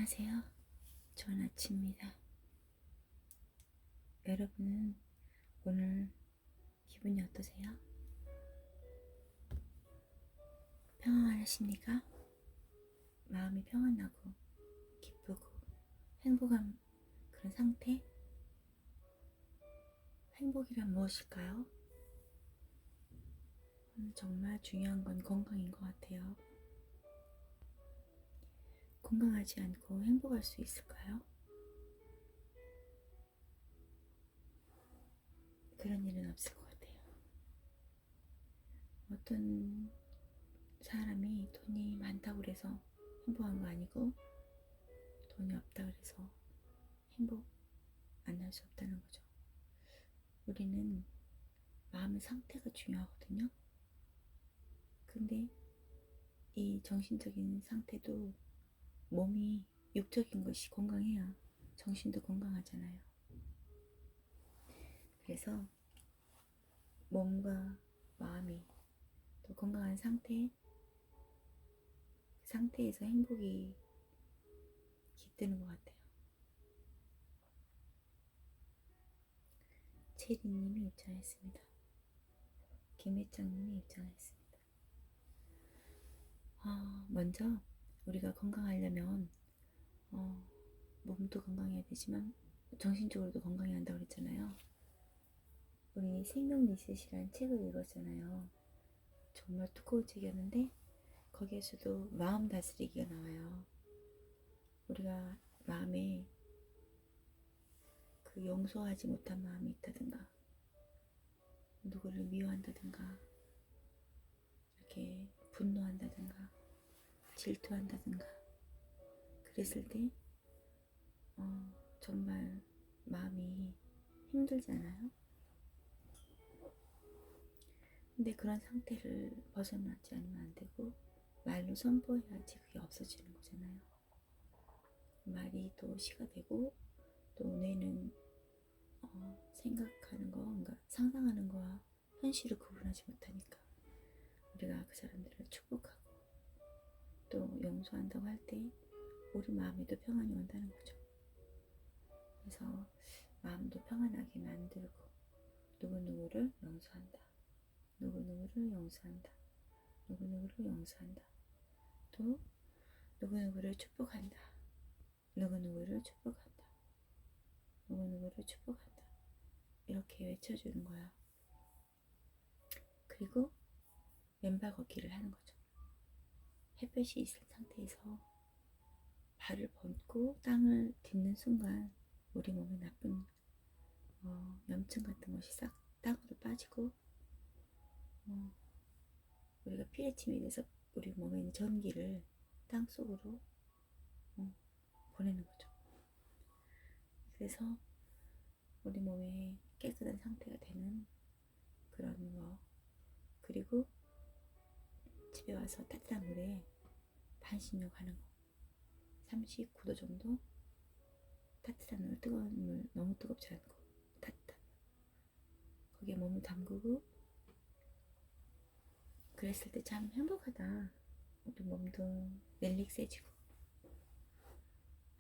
안녕하세요. 좋은 아침입니다. 여러분은 오늘 기분이 어떠세요? 평안하십니까? 마음이 평안하고 기쁘고 행복한 그런 상태? 행복이란 무엇일까요? 정말 중요한 건 건강인 것 같아요. 건강하지 않고 행복할 수 있을까요? 그런 일은 없을 것 같아요. 어떤 사람이 돈이 많다고 그래서 행복한 거 아니고 돈이 없다고 그래서 행복 안 할 수 없다는 거죠. 우리는 마음의 상태가 중요하거든요. 근데 이 정신적인 상태도 몸이 육적인 것이 건강해야 정신도 건강하잖아요. 그래서 몸과 마음이 또 건강한 상태에서 행복이 깃드는 것 같아요. 체리님이 입장했습니다. 김회장님이 입장했습니다. 먼저 우리가 건강하려면 몸도 건강해야 되지만 정신적으로도 건강해야 한다고 그랬잖아요. 우리 생명 리셋이라는 책을 읽었잖아요. 정말 두꺼운 책이었는데 거기에서도 마음 다스리기가 나와요. 우리가 마음에 그 용서하지 못한 마음이 있다든가 누구를 미워한다든가 이렇게 분노한다든가 질투한다든가 그랬을 때 정말 마음이 힘들잖아요. 근데 그런 상태를 벗어나지 않으면 안 되고 말로 선포해야지 그게 없어지는 거잖아요. 말이 또 시가 되고 또 뇌는 생각하는 거, 그러니까 상상하는 거와 현실을 구분하지 못하니까 우리가 그 사람들을 축복하고 또 용서한다고 할 때 우리 마음에도 평안이 온다는 거죠. 그래서 마음도 평안하게 만들고 누구누구를 용서한다. 누구누구를 용서한다. 누구누구를 용서한다. 또 누구누구를 축복한다. 누구누구를 축복한다. 누구누구를 축복한다. 이렇게 외쳐주는 거야. 그리고 왼발 걷기를 하는 거죠. 햇볕이 있을 상태에서 발을 뻗고 땅을 딛는 순간 우리 몸에 나쁜 염증 같은 것이 싹 땅으로 빠지고 우리가 피레침에 대해서 우리 몸에 있는 전기를 땅 속으로 보내는 거죠. 그래서 우리 몸에 깨끗한 상태가 되는 그런 거. 그리고 집에 와서 따뜻한 물에 반신욕 하는 거. 39도 정도 따뜻한 물, 뜨거운 물, 너무 뜨겁지 않고 따뜻한 물. 거기에 몸을 담그고 그랬을 때 참 행복하다. 우리 몸도 릴렉스해지고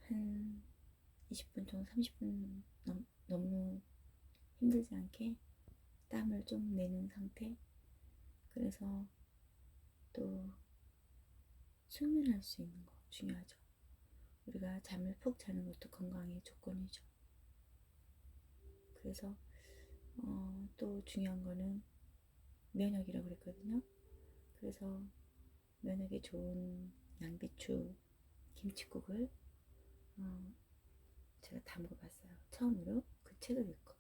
한 20분 정도 30분 너무 힘들지 않게 땀을 좀 내는 상태. 그래서 또 숙면할 수 있는 거 중요하죠. 우리가 잠을 푹 자는 것도 건강의 조건이죠. 그래서 또 중요한 거는 면역이라고 그랬거든요. 그래서 면역에 좋은 양배추 김치국을 제가 담궈봤어요. 처음으로 그 책을 읽고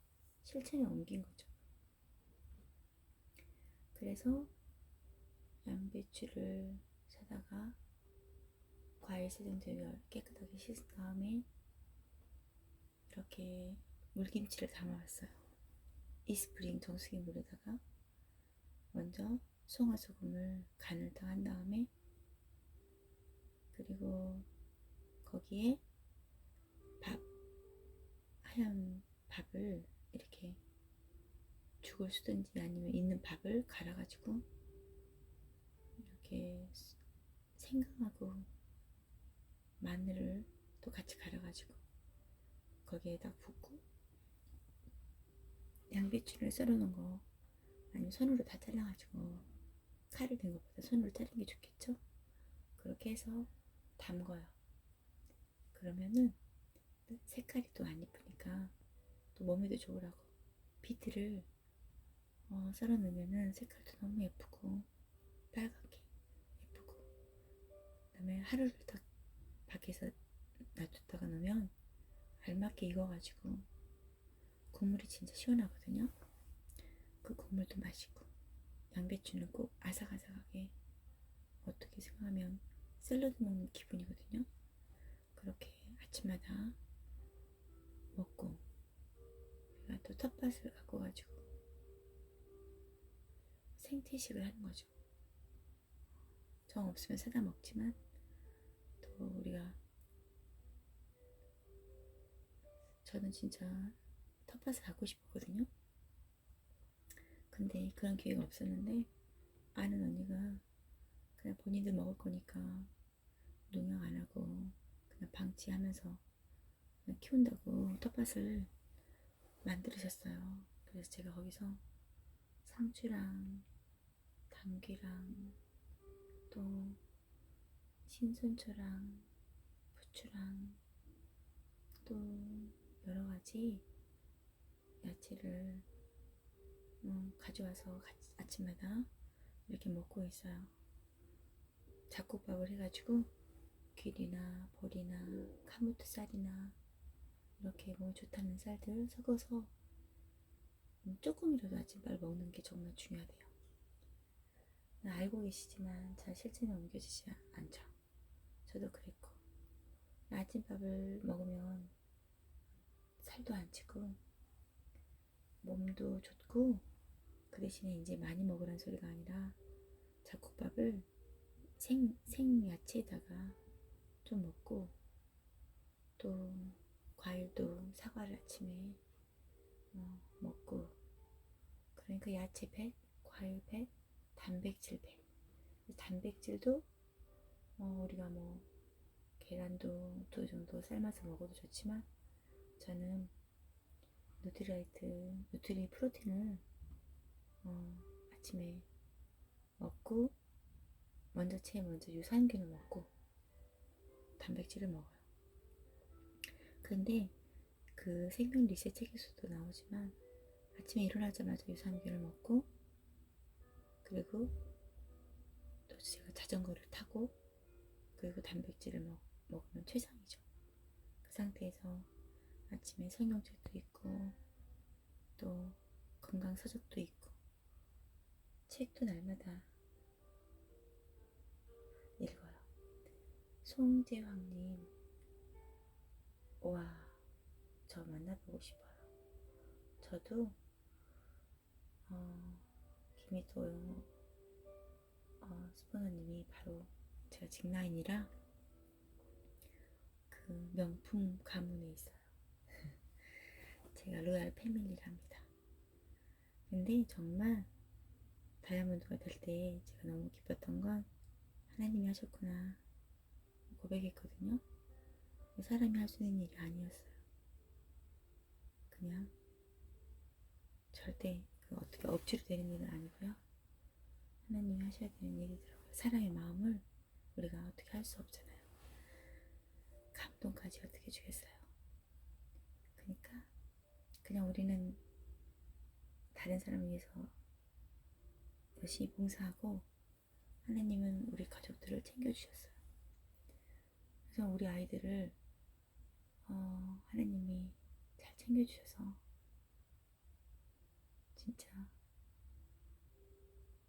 실천에 옮긴 거죠. 그래서 양배추를 사다가 과일 세정제를 깨끗하게 씻은 다음에 이렇게 물김치를 담아왔어요. 이스프링 정수기 물에다가 먼저 송화소금을 간을 다 한 다음에 그리고 거기에 하얀 밥을 이렇게 죽을 쓰든지 아니면 있는 밥을 갈아가지고 이렇게 생강하고 마늘을 거기에 딱 붓고 양배추를 썰어놓은 거 아니면 손으로 다 잘라가지고 칼을 든 것보다 손으로 자르는 게 좋겠죠? 그렇게 해서 담궈요. 그러면은 색깔이 또 안 이쁘니까 또 몸에도 좋으라고 비트를 썰어 넣으면은 색깔도 너무 예쁘고 빨갛게 예쁘고, 그 다음에 하루를 딱 밖에서 놔뒀다가 놓으면 알맞게 익어가지고 국물이 진짜 시원하거든요. 그 국물도 맛있고 양배추는 꼭 아삭아삭하게, 어떻게 생각하면 샐러드 먹는 기분이거든요. 그렇게 아침마다 먹고, 우리가 또 텃밭을 갖고 가지고 생태식을 하는 거죠. 정 없으면 사다 먹지만 또 우리가, 저는 진짜 텃밭을 갖고 싶었거든요. 근데 그런 기회가 없었는데 아는 언니가 그냥 본인들 먹을 거니까 농약 안 하고 그냥 방치하면서 그냥 키운다고 텃밭을 만들으셨어요. 그래서 제가 거기서 상추랑 당귀랑 또 신선초랑 부추랑 또 여러 가지 야채를 가져와서 아침마다 이렇게 먹고 있어요. 잡곡밥을 해가지고 귤이나 보리나 카무트 쌀이나 이렇게 몸에 좋다는 쌀들 섞어서 조금이라도 아침밥을 먹는 게 정말 중요하대요. 알고 계시지만 잘 실천에 옮겨지지 않죠. 저도 그랬고, 아침밥을 먹으면 살도 안 찌고 몸도 좋고, 그 대신에 이제 많이 먹으라는 소리가 아니라 잡곡밥을 생야채에다가 좀 먹고, 또 과일도 사과를 아침에 먹고, 그러니까 야채 100, 과일 100, 단백질 100. 단백질도 우리가 계란도 2 정도 삶아서 먹어도 좋지만, 저는 누트리 프로틴을 아침에 먹고, 먼저 유산균을 먹고 단백질을 먹어요. 근데 그 생명 리셋 책에서도 나오지만 아침에 일어나자마자 유산균을 먹고, 그리고 또 제가 자전거를 타고, 그리고 단백질을 먹으면 최상이죠. 그 상태에서 아침에 성경책도 있고 또 건강서적도 있고 책도 날마다 읽어요. 송재황님, 와, 저 만나보고 싶어요. 저도 김희도 스포너님이 바로 제가 직라인이라 그 명품 가문에 있어요. 제가 로얄 패밀리랍니다. 근데 정말 다이아몬드가 될 때 제가 너무 기뻤던 건 하나님이 하셨구나 고백했거든요. 사람이 할 수 있는 일이 아니었어요. 그냥 절대 어떻게 억지로 되는 일은 아니고요. 하나님이 하셔야 되는 일이더라고요. 사람의 마음을 우리가 어떻게 할 수 없잖아요. 감동까지 어떻게 주겠어요. 그러니까 그냥 우리는 다른 사람을 위해서 열심히 봉사하고, 하나님은 우리 가족들을 챙겨주셨어요. 그래서 우리 아이들을 하나님이 잘 챙겨주셔서 진짜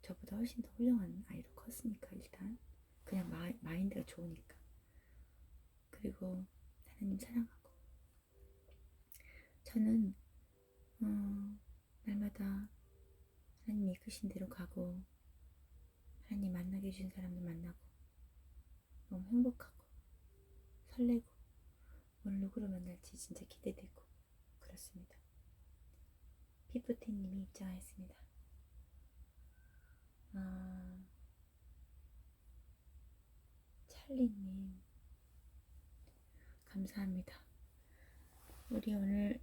저보다 훨씬 더 훌륭한 아이로 컸으니까, 일단 그냥 마인드가 좋으니까, 그리고 하나님 사랑하고, 저는 날마다 하나님 이끄신 대로 가고, 하나님 만나게 해주신 사람들 만나고 너무 행복하고 설레고, 오늘 누구를 만날지 진짜 기대되고 그렇습니다. 피프티님이 입장하였습니다. 찰리님 감사합니다. 우리 오늘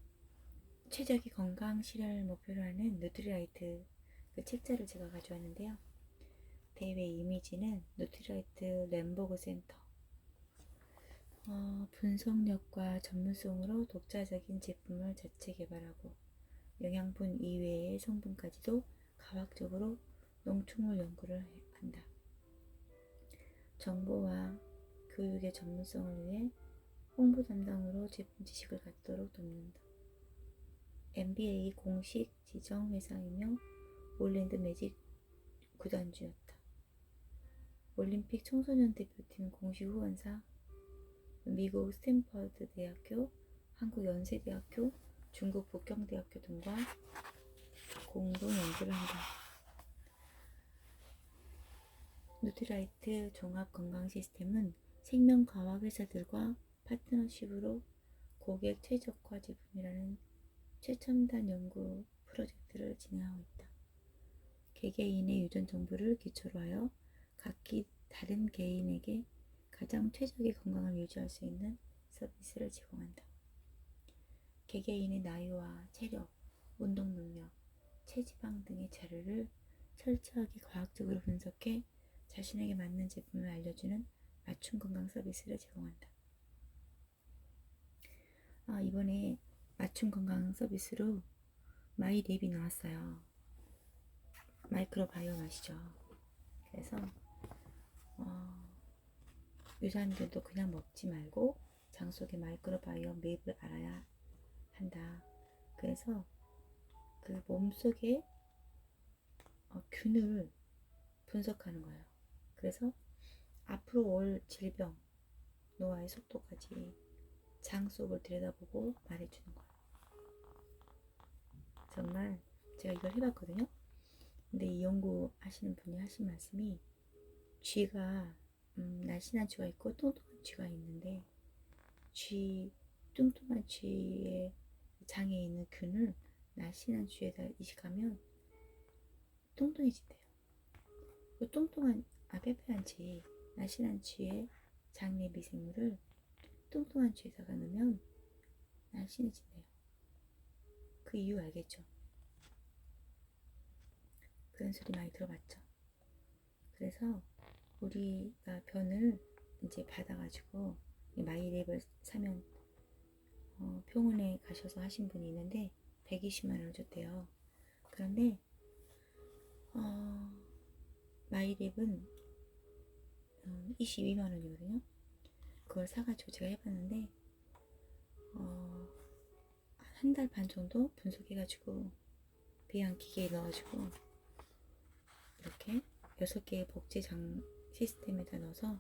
최적의 건강 실현을 목표로 하는 누트리라이트 그 책자를 제가 가져왔는데요. 대회 이미지는 누트리라이트 램버그 센터. 분석력과 전문성으로 독자적인 제품을 자체 개발하고 영양분 이외의 성분까지도 과학적으로 농축물 연구를 한다. 정보와 교육의 전문성을 위해 홍보 담당으로 제품 지식을 갖도록 돕는다. NBA 공식 지정 회사이며 올랜드 매직 구단주였다. 올림픽 청소년 대표팀 공식 후원사, 미국 스탠퍼드 대학교, 한국 연세대학교, 중국 북경대학교 등과 공동 연구를 한다. 누트라이트 종합 건강 시스템은 생명과학 회사들과 파트너십으로 고객 최적화 제품이라는 최첨단 연구 프로젝트를 진행하고 있다. 개개인의 유전 정보를 기초로 하여 각기 다른 개인에게 가장 최적의 건강을 유지할 수 있는 서비스를 제공한다. 개개인의 나이와 체력, 운동 능력, 체지방 등의 자료를 철저하게 과학적으로 분석해 자신에게 맞는 제품을 알려주는 맞춤 건강 서비스를 제공한다. 이번에 맞춤 건강 서비스로 마이랩이 나왔어요. 마이크로바이옴 아시죠? 그래서 유산균도 그냥 먹지 말고 장 속에 마이크로바이옴 맵을 알아야 한다. 그래서 그 몸속에 균을 분석하는 거예요. 그래서 앞으로 올 질병, 노화의 속도까지 장 속을 들여다보고 말해주는 거예요. 정말 제가 이걸 해봤거든요. 근데 이 연구하시는 분이 하신 말씀이 쥐가 날씬한 쥐가 있고 뚱뚱한 쥐가 있는데 뚱뚱한 쥐의 장에 있는 균을 날씬한 쥐에다 이식하면 뚱뚱해진대요. 그 빼빼한 쥐, 날씬한 쥐의 장내 미생물을 뚱뚱한 쥐에다가 넣으면 날씬해진대요. 그 이유 알겠죠? 그런 소리 많이 들어봤죠? 그래서 우리가 변을 이제 받아가지고 마이랩을 사면 병원에 가셔서 하신 분이 있는데 120만 원을 줬대요. 그런데 마이랩은 22만 원이거든요. 그걸 사가지고 제가 해봤는데 한 달 반 정도 분석해가지고 배양 기계에 넣어가지고 이렇게 6개의 복제장 시스템에다 넣어서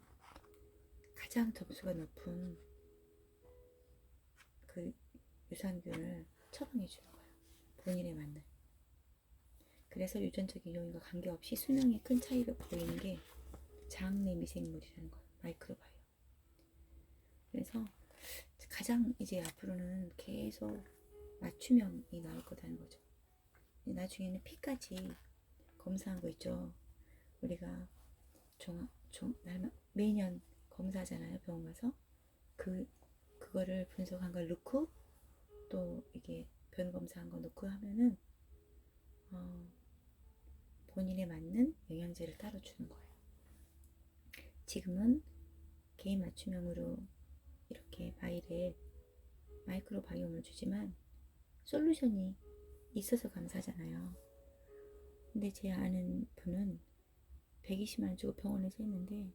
가장 점수가 높은 그 유산균을 처방해 주는 거예요. 본인에 맞는. 그래서 유전적인 요인과 관계없이 수명에 큰 차이가 보이는 게 장내 미생물이라는 거예요. 마이크로바이옴. 그래서 가장 이제 앞으로는 계속 맞춤형이 나올 거라는 거죠. 나중에는 피까지 검사한 거 있죠. 우리가 매년 검사하잖아요. 병원 가서 그거를 분석한 걸 넣고 또 이게 변 검사한 거 넣고 하면은 본인에 맞는 영양제를 따로 주는 거예요. 지금은 개인 맞춤형으로 이렇게 마이크로바이옴을 주지만 솔루션이 있어서 감사하잖아요. 근데 제 아는 분은 120만 원 주고 병원에서 했는데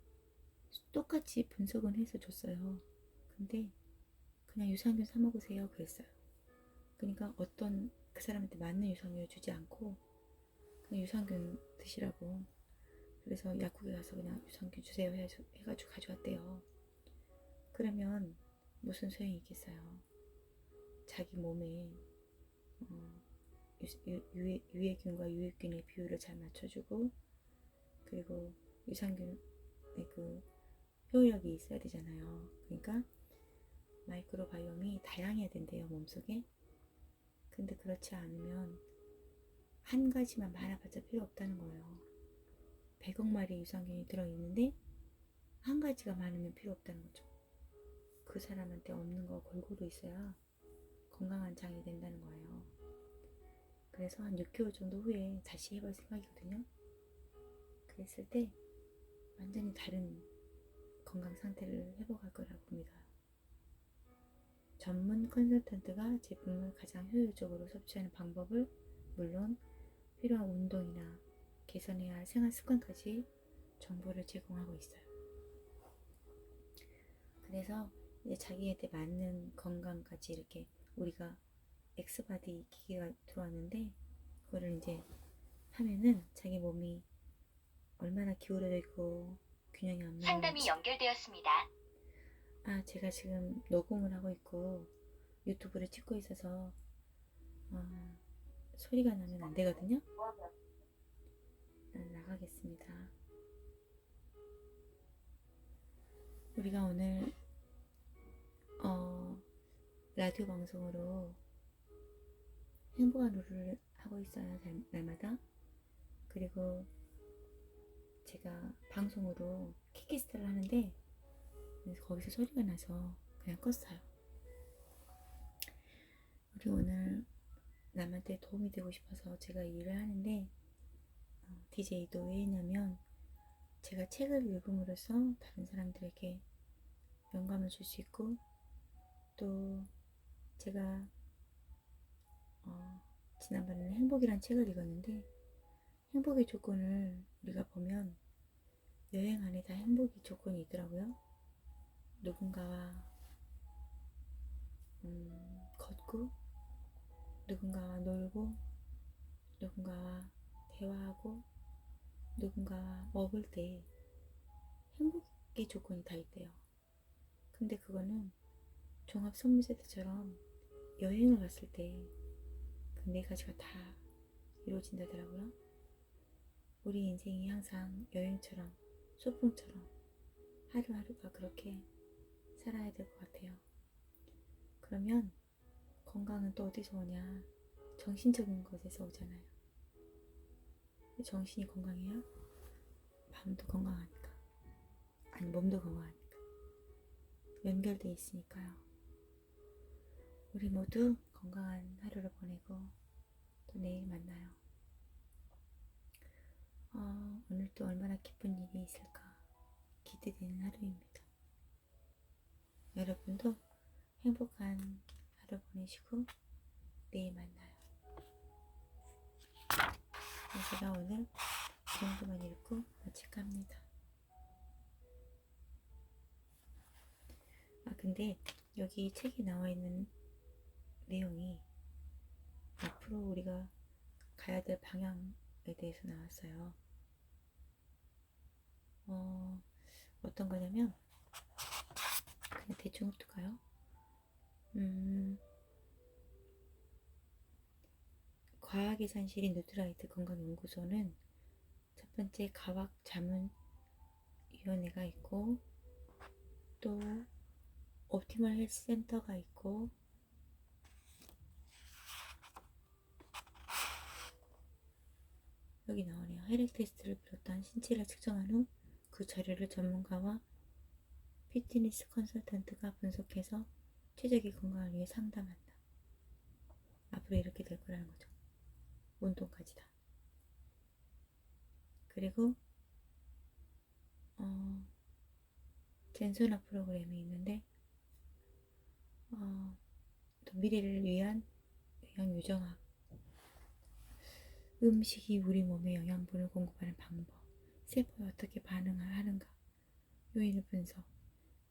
똑같이 분석은 해서 줬어요. 근데 그냥 유산균 사 먹으세요 그랬어요. 그러니까 어떤 그 사람한테 맞는 유산균을 주지 않고 그냥 유산균 드시라고. 그래서 약국에 가서 그냥 유산균 주세요 해가지고 가져왔대요. 그러면 무슨 소용이 있겠어요. 자기 몸에 유해균과 유익균의 비율을 잘 맞춰주고 그리고 유산균의 그 효력이 있어야 되잖아요. 그러니까 마이크로바이옴이 다양해야 된대요, 몸속에. 근데 그렇지 않으면 한 가지만 많아봤자 필요 없다는 거예요. 100억 마리 유산균이 들어있는데 한 가지가 많으면 필요 없다는 거죠. 그 사람한테 없는 거 골고루 있어야 건강한 장이 된다는 거예요. 그래서 한 6개월 정도 후에 다시 해볼 생각이거든요. 그랬을 때 완전히 다른 건강 상태를 회복할 거라고 봅니다. 전문 컨설턴트가 제품을 가장 효율적으로 섭취하는 방법을 물론 필요한 운동이나 개선해야 할 생활 습관까지 정보를 제공하고 있어요. 그래서 이제 자기한테 맞는 건강까지 이렇게 우리가 엑스바디 기계가 들어왔는데 그거를 이제 하면은 자기 몸이 얼마나 기울어져 있고 균형이 안 맞는지. 상담이 연결되었습니다. 제가 지금 녹음을 하고 있고 유튜브를 찍고 있어서 소리가 나면 안 되거든요. 나가겠습니다. 우리가 오늘 라디오 방송으로 행복한 룰을 하고 있어요. 날마다. 그리고 제가 방송으로 키키스타를 하는데 거기서 소리가 나서 그냥 껐어요. 우리 오늘 남한테 도움이 되고 싶어서 제가 일을 하는데 DJ도 왜냐면 제가 책을 읽음으로써 다른 사람들에게 영감을 줄 수 있고 또 제가 지난번에는 행복이란 책을 읽었는데 행복의 조건을 우리가 보면 여행 안에 다 행복의 조건이 있더라고요. 누군가와 걷고 누군가와 놀고 누군가와 대화하고 누군가와 먹을 때 행복의 조건이 다 있대요. 근데 그거는 종합 선물 세트처럼 여행을 갔을 때 그 네 가지가 다 이루어진다더라고요. 우리 인생이 항상 여행처럼 소풍처럼 하루하루가 그렇게 살아야 될 것 같아요. 그러면 건강은 또 어디서 오냐? 정신적인 것에서 오잖아요. 정신이 건강해야 마음도 건강하니까. 아니 몸도 건강하니까. 연결돼 있으니까요. 우리 모두 건강한 하루를 보내고 또 내일 만나요. 오늘 또 얼마나 기쁜 일이 있을까 기대되는 하루입니다. 여러분도 행복한 하루 보내시고 내일 만나요. 제가 오늘 이 정도만 읽고 마칠까 합니다. 근데 여기 책에 나와 있는 내용이 앞으로 우리가 가야 될 방향에 대해서 나왔어요. 어떤 거냐면 그냥 대충 훑을까요? 과학예산실인 뉴트라이트 건강연구소는 첫 번째 과학자문위원회가 있고 또 옵티멀 헬스 센터가 있고 여기 나오네요. 혈액 테스트를 비롯한 신체를 측정한 후 그 자료를 전문가와 피트니스 컨설턴트가 분석해서 최적의 건강을 위해 상담한다. 앞으로 이렇게 될 거라는 거죠. 운동까지 다. 그리고 젠소나 프로그램이 있는데 또 미래를 위한 영양 유정학, 음식이 우리 몸에 영양분을 공급하는 방법, 세포에 어떻게 반응을 하는가, 요인을 분석,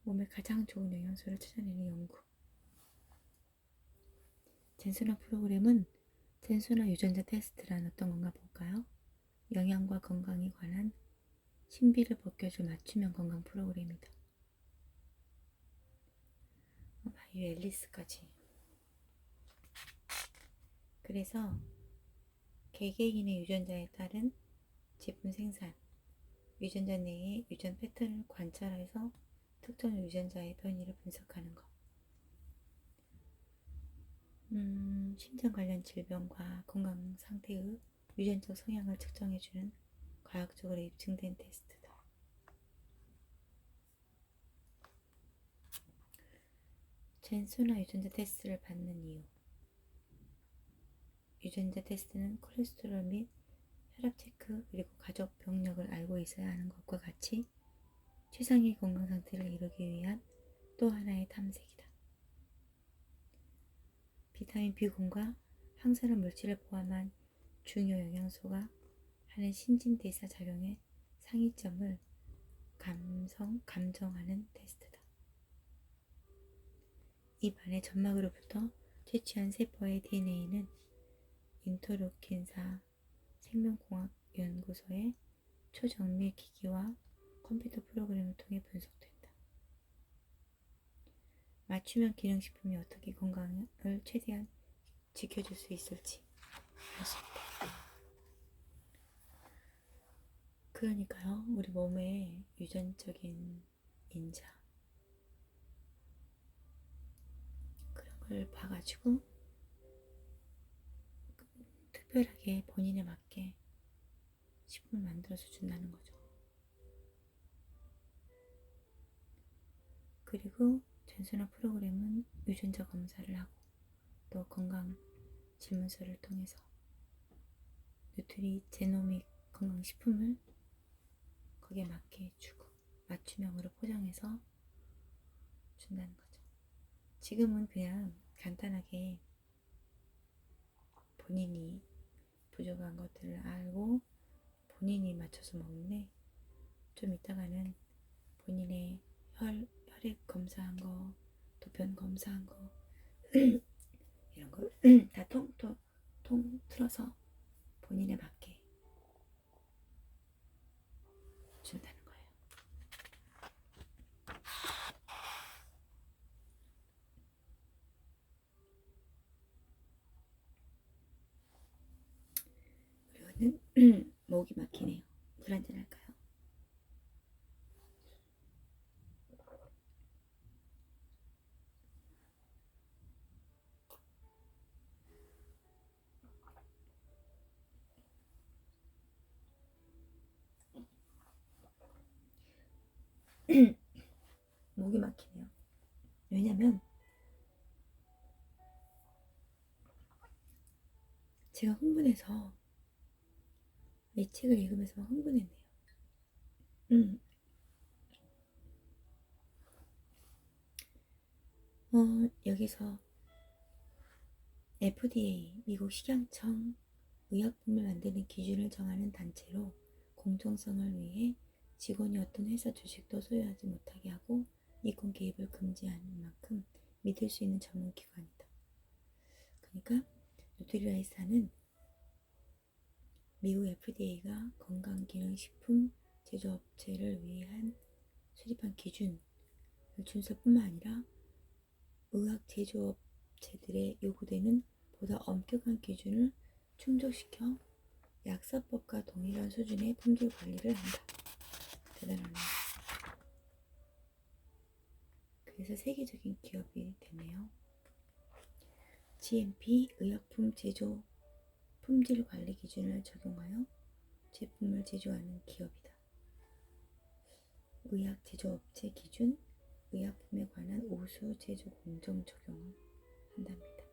몸에 가장 좋은 영양소를 찾아내는 연구. 젠소나 프로그램은 젠소나 유전자 테스트란 어떤 건가 볼까요? 영양과 건강에 관한 신비를 벗겨줄 맞춤형 건강 프로그램이다. 마이오 앨리스까지. 그래서 개개인의 유전자에 따른 제품 생산, 유전자 내의 유전 패턴을 관찰해서 특정 유전자의 변이를 분석하는 것. 심장 관련 질병과 건강 상태의 유전적 성향을 측정해주는 과학적으로 입증된 테스트다. 젠소나 유전자 테스트를 받는 이유. 유전자 테스트는 콜레스테롤 및 혈압 체크 그리고 가족 병력을 알고 있어야 하는 것과 같이 최상의 건강 상태를 이루기 위한 또 하나의 탐색이다. 비타민 B군과 항산화 물질을 포함한 중요 영양소가 하는 신진대사 작용의 상위점을 감정하는 테스트다. 입 안의 점막으로부터 채취한 세포의 DNA는 인터루킨사 생명공학연구소의 초정밀 기기와 컴퓨터 프로그램을 통해 분석된다. 맞춤형 기능식품이 어떻게 건강을 최대한 지켜줄 수 있을지 알 수 있다. 그러니까요, 우리 몸의 유전적인 인자 그런 걸 봐가지고 특별하게 본인에 맞게 식품을 만들어서 준다는 거죠. 그리고 전산화 프로그램은 유전자 검사를 하고 또 건강 질문서를 통해서 뉴트리제노믹 건강식품을 거기에 맞게 주고 맞춤형으로 포장해서 준다는 거죠. 지금은 그냥 간단하게 본인이 부족한 것들을 알고 본인이 맞춰서 먹는데 좀 이따가는 본인의 혈액 검사한 거, 도편 검사한 거 이런 거 다 통 틀어서 본인에 맞게 준다는 거예요. 그리고는 목이 막히네요. 물 한잔 할까요? 목이 막히네요. 왜냐면 제가 흥분해서 이 책을 읽으면서 흥분했네요. 여기서 FDA, 미국 식약청 의약품을 만드는 기준을 정하는 단체로 공정성을 위해 직원이 어떤 회사 주식도 소유하지 못하게 하고 이권 개입을 금지하는 만큼 믿을 수 있는 전문기관이다. 그러니까 누트리라이사는 미국 FDA가 건강기능식품 제조업체를 위한 수립한 기준을 준수뿐만 아니라 의학 제조업체들의 요구되는 보다 엄격한 기준을 충족시켜 약사법과 동일한 수준의 품질 관리를 한다. 대단하네요. 그래서 세계적인 기업이 되네요. GMP 의약품 제조 품질 관리 기준을 적용하여 제품을 제조하는 기업이다. 의학 제조업체 기준, 의약품에 관한 우수 제조 공정 적용을 한답니다.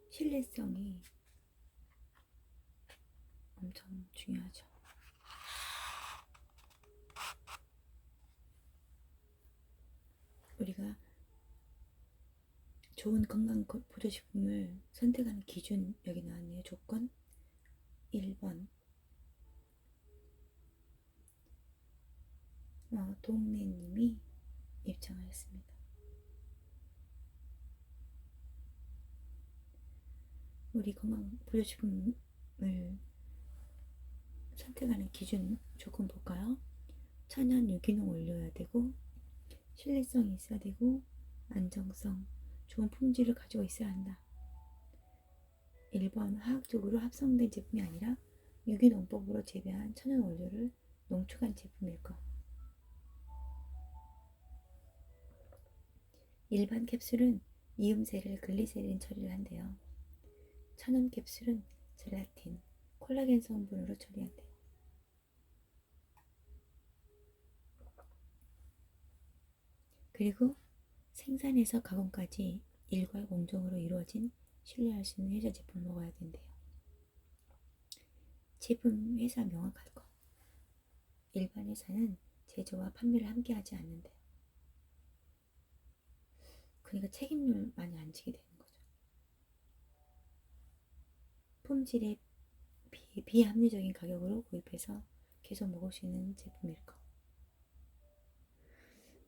신뢰성이 엄청 중요하죠. 우리가 좋은 건강 보조식품을 선택하는 기준 여기 나왔네요. 조건 1번 동네님이 입장하였습니다. 우리 건강 보조식품을 선택하는 기준 조건 볼까요? 천연 유기농 올려야 되고 신뢰성이 있어야 되고 안정성, 좋은 품질을 가지고 있어야 한다. 1번 화학적으로 합성된 제품이 아니라 유기농법으로 재배한 천연 원료를 농축한 제품일 것. 일반 캡슐은 이음새를 글리세린 처리를 한대요. 천연 캡슐은 젤라틴, 콜라겐 성분으로 처리한대요. 그리고 생산에서 가공까지 일과 공정으로 이루어진 신뢰할 수 있는 회사 제품을 먹어야 된대요. 제품 회사 명확할 거. 일반 회사는 제조와 판매를 함께 하지 않는데요. 그러니까 책임을 많이 안 지게 되는 거죠. 품질에 비합리적인 가격으로 구입해서 계속 먹을 수 있는 제품일 거.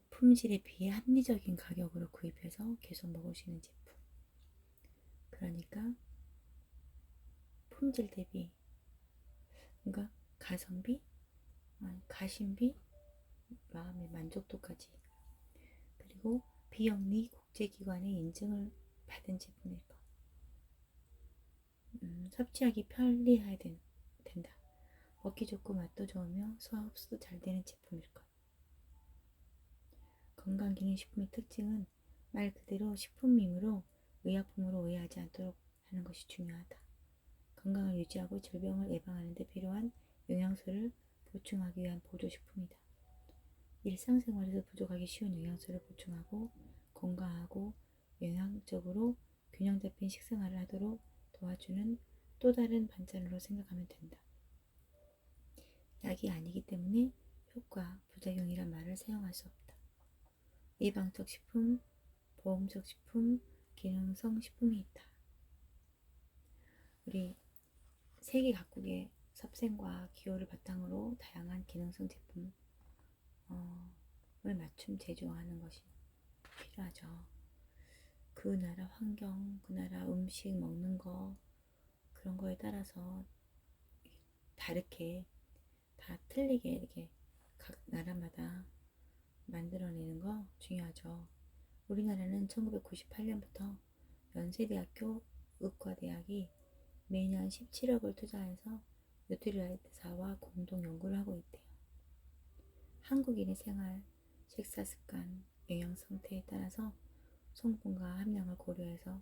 품질에 비합리적인 가격으로 구입해서 계속 먹을 수 있는 제품. 그러니까 품질 대비, 그러니까 가성비, 가심비, 마음의 만족도까지, 그리고 비영리 국제기관의 인증을 받은 제품일 거. 섭취하기 편리해야 된다. 먹기 좋고 맛도 좋으며 소화 흡수도 잘 되는 제품일 것. 건강기능식품의 특징은 말 그대로 식품이므로 의약품으로 오해하지 않도록 하는 것이 중요하다. 건강을 유지하고 질병을 예방하는 데 필요한 영양소를 보충하기 위한 보조식품이다. 일상생활에서 부족하기 쉬운 영양소를 보충하고 건강하고 영양적으로 균형 잡힌 식생활을 하도록 도와주는 또 다른 반찬으로 생각하면 된다. 약이 아니기 때문에 효과, 부작용이란 말을 사용할 수 없다. 예방적 식품, 보험적 식품, 기능성 식품이 있다. 우리 세계 각국의 섭생과 기호를 바탕으로 다양한 기능성 제품을 맞춤 제조하는 것이 필요하죠. 그 나라 환경, 그 나라 음식 먹는 거, 그런 거에 따라서 다르게, 다 틀리게 이렇게 각 나라마다 만들어내는 거 중요하죠. 우리나라는 1998년부터 연세대학교 의과대학이 매년 17억을 투자해서 뉴트리라이트사와 공동 연구를 하고 있대요. 한국인의 생활, 식사 습관, 영양 상태에 따라서 성분과 함량을 고려해서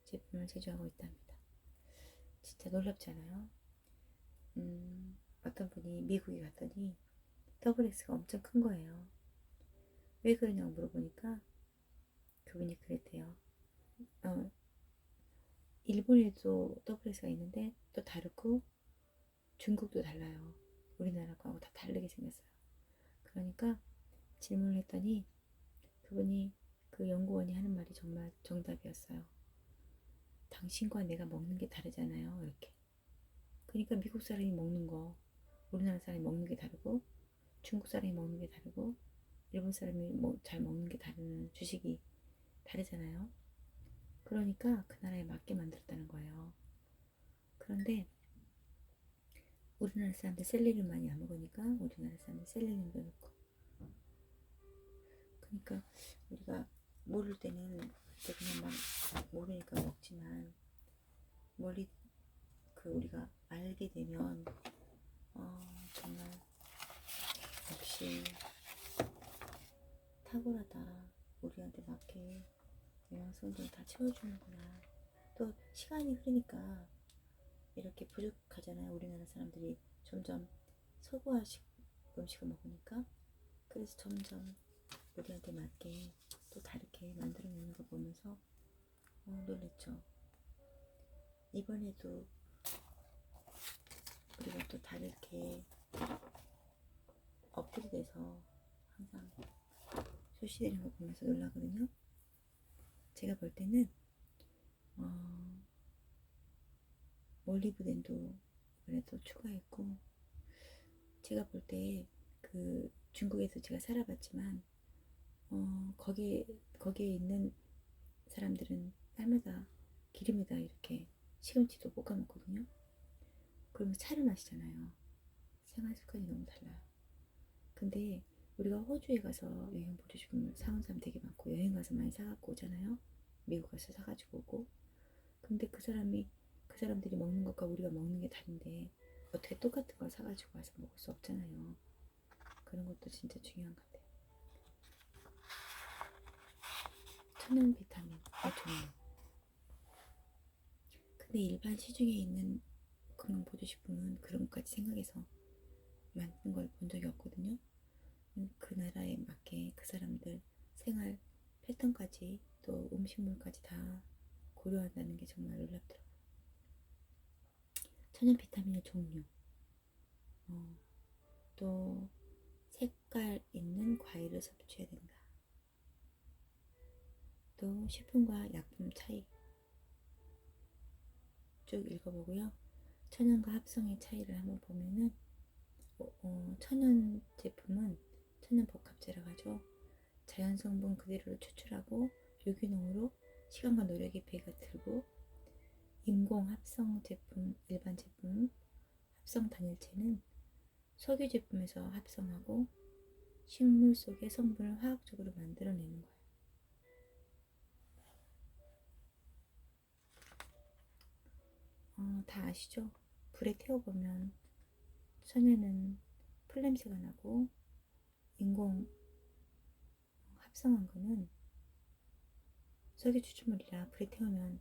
제품을 제조하고 있답니다. 진짜 놀랍잖아요. 어떤 분이 미국에 갔더니 WX가 엄청 큰 거예요. 왜 그러냐고 물어보니까 그분이 그랬대요. 일본에도 WX가 있는데 또 다르고 중국도 달라요. 우리나라 거하고 다 다르게 생겼어요. 그러니까 질문을 했더니 그분이, 그 연구원이 하는 말이 정말 정답이었어요. 당신과 내가 먹는 게 다르잖아요. 이렇게. 그러니까 미국 사람이 먹는 거, 우리나라 사람이 먹는 게 다르고, 중국 사람이 먹는 게 다르고, 일본 사람이 잘 먹는 게 다른 주식이 다르잖아요. 그러니까 그 나라에 맞게 만들었다는 거예요. 그런데 우리나라 사람들 셀레리를 많이 안 먹으니까 우리나라 사람들 셀레리도 넣고, 그러니까 우리가 모를 때는 그냥 막 모르니까 먹지만, 멀리 우리가 알게 되면 정말 역시 탁월하다. 우리한테 맞게 영양소들 다 채워주는구나. 또 시간이 흐르니까 이렇게 부족하잖아요. 우리나라 사람들이 점점 서구화식 음식을 먹으니까. 그래서 점점 우리한테 맞게 또 다르게 만들어내는 거 보면서 놀랬죠. 이번에도 우리가 또 다르게 업그레이드돼서 항상 출시되는 거 보면서 놀라거든요. 제가 볼 때는 올리브덴도 이번에 또 추가했고, 제가 볼 때 그 중국에서 제가 살아봤지만 거기에 있는 사람들은 딸마다 기름에다 이렇게 시금치도 볶아 먹거든요. 그러면 차를 마시잖아요. 생활 습관이 너무 달라요. 근데 우리가 호주에 가서 영양 보조식품을 사온 사람 되게 많고, 여행 가서 많이 사갖고 오잖아요. 미국 가서 사가지고 오고. 근데 그 사람들이 먹는 것과 우리가 먹는 게 다른데 어떻게 똑같은 걸 사가지고 와서 먹을 수 없잖아요. 그런 것도 진짜 중요한 것 같아요. 천연 비타민 좋네요. 근데 일반 시중에 있는 건강 보조식품은 그런 것까지 생각해서 만든 걸 본 적이 없거든요. 그 나라에 맞게 그 사람들 생활 패턴까지 또 음식물까지 다 고려한다는 게 정말 놀랍더라고요. 천연 비타민의 종류, 또 색깔 있는 과일을 섭취해야 된다. 또 식품과 약품 차이 쭉 읽어보고요. 천연과 합성의 차이를 한번 보면은 천연 제품은 천연 복합제라고 하죠. 자연 성분 그대로 추출하고 유기농으로 시간과 노력이 배가 들고, 인공 합성 제품, 일반 제품, 합성 단일체는 석유 제품에서 합성하고 식물 속의 성분을 화학적으로 만들어내는 거예요. 다 아시죠? 불에 태워보면 천연은 풀냄새가 나고, 인공 합성한 거는 석유 추출물이라 불에 태우면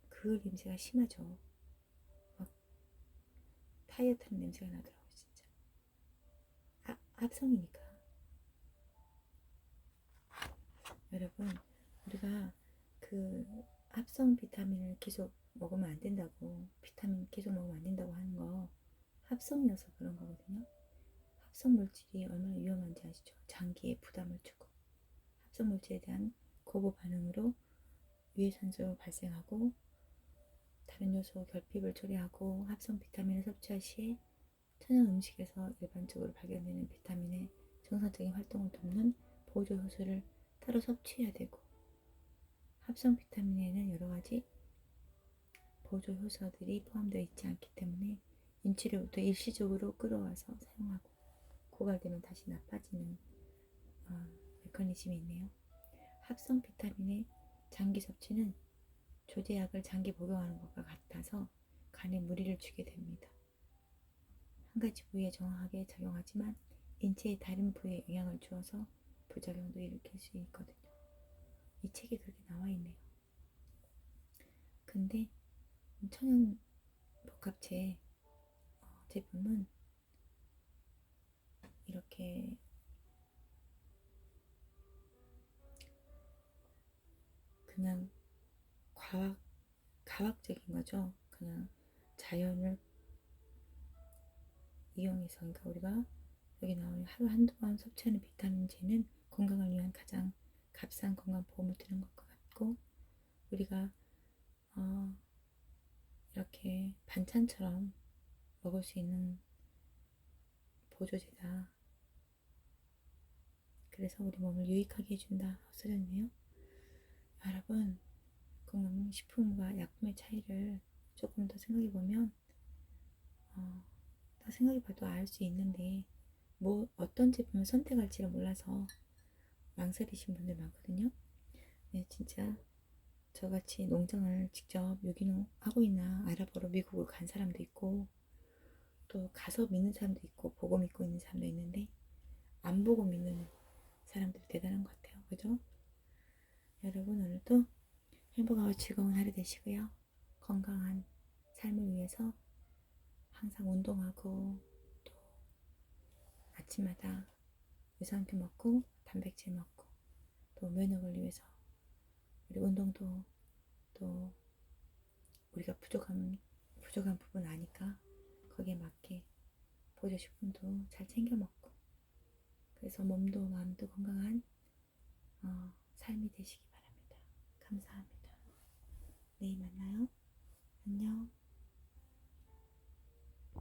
그 냄새가 심하죠. 막 타이어 타는 냄새가 나더라고요, 진짜. 합성이니까. 여러분, 우리가 그 합성 비타민을 계속 먹으면 안 된다고, 비타민 계속 먹으면 안 된다고 하는 거 합성이어서 그런 거거든요. 합성 물질이 얼마나 위험한지 아시죠? 장기에 부담을 주고, 합성 물질에 대한 거부 반응으로 유해산소 발생하고, 다른 요소 결핍을 초래하고, 합성 비타민을 섭취할 시에 천연 음식에서 일반적으로 발견되는 비타민의 정상적인 활동을 돕는 보조 효소를 따로 섭취해야 되고, 합성 비타민에는 여러 가지 보조 효소들이 포함되어 있지 않기 때문에 인체로부터 일시적으로 끌어와서 사용하고, 고갈되면 다시 나빠지는 메커니즘이 있네요. 합성 비타민의 장기 섭취는 조제약을 장기 복용하는 것과 같아서 간에 무리를 주게 됩니다. 한 가지 부위에 정확하게 작용하지만 인체의 다른 부위에 영향을 주어서 부작용도 일으킬 수 있거든요. 이 책에 그렇게 나와 있네요. 근데 천연 복합체 제품은 이렇게 그냥 과학적인 거죠. 그냥 자연을 이용해서, 그러니까 우리가 여기 나오는 하루 한두 번 섭취하는 비타민제는 건강을 위한 가장 값싼 건강보험을 드는 것 같고, 우리가 이렇게 반찬처럼 먹을 수 있는 보조제다. 그래서 우리 몸을 유익하게 해준다. 없어졌네요. 여러분, 건강식품과 약품의 차이를 조금 더 생각해보면 더 생각해봐도 알 수 있는데, 어떤 제품을 선택할지를 몰라서 망설이신 분들 많거든요. 네, 진짜 저같이 농장을 직접 유기농 하고 있나 알아보러 미국을 간 사람도 있고, 또 가서 믿는 사람도 있고, 보고 믿고 있는 사람도 있는데, 안 보고 믿는 사람들이 대단한 것 같아요. 그죠? 여러분, 오늘도 행복하고 즐거운 하루 되시고요. 건강한 삶을 위해서 항상 운동하고, 또 아침마다 유산균 먹고 단백질 먹고, 또 면역을 위해서 우리 운동도, 또 우리가 부족한 부분 아니까 거기에 맞게 보조식품도 잘 챙겨 먹고, 그래서 몸도 마음도 건강한 삶이 되시기 바랍니다. 감사합니다. 내일 만나요.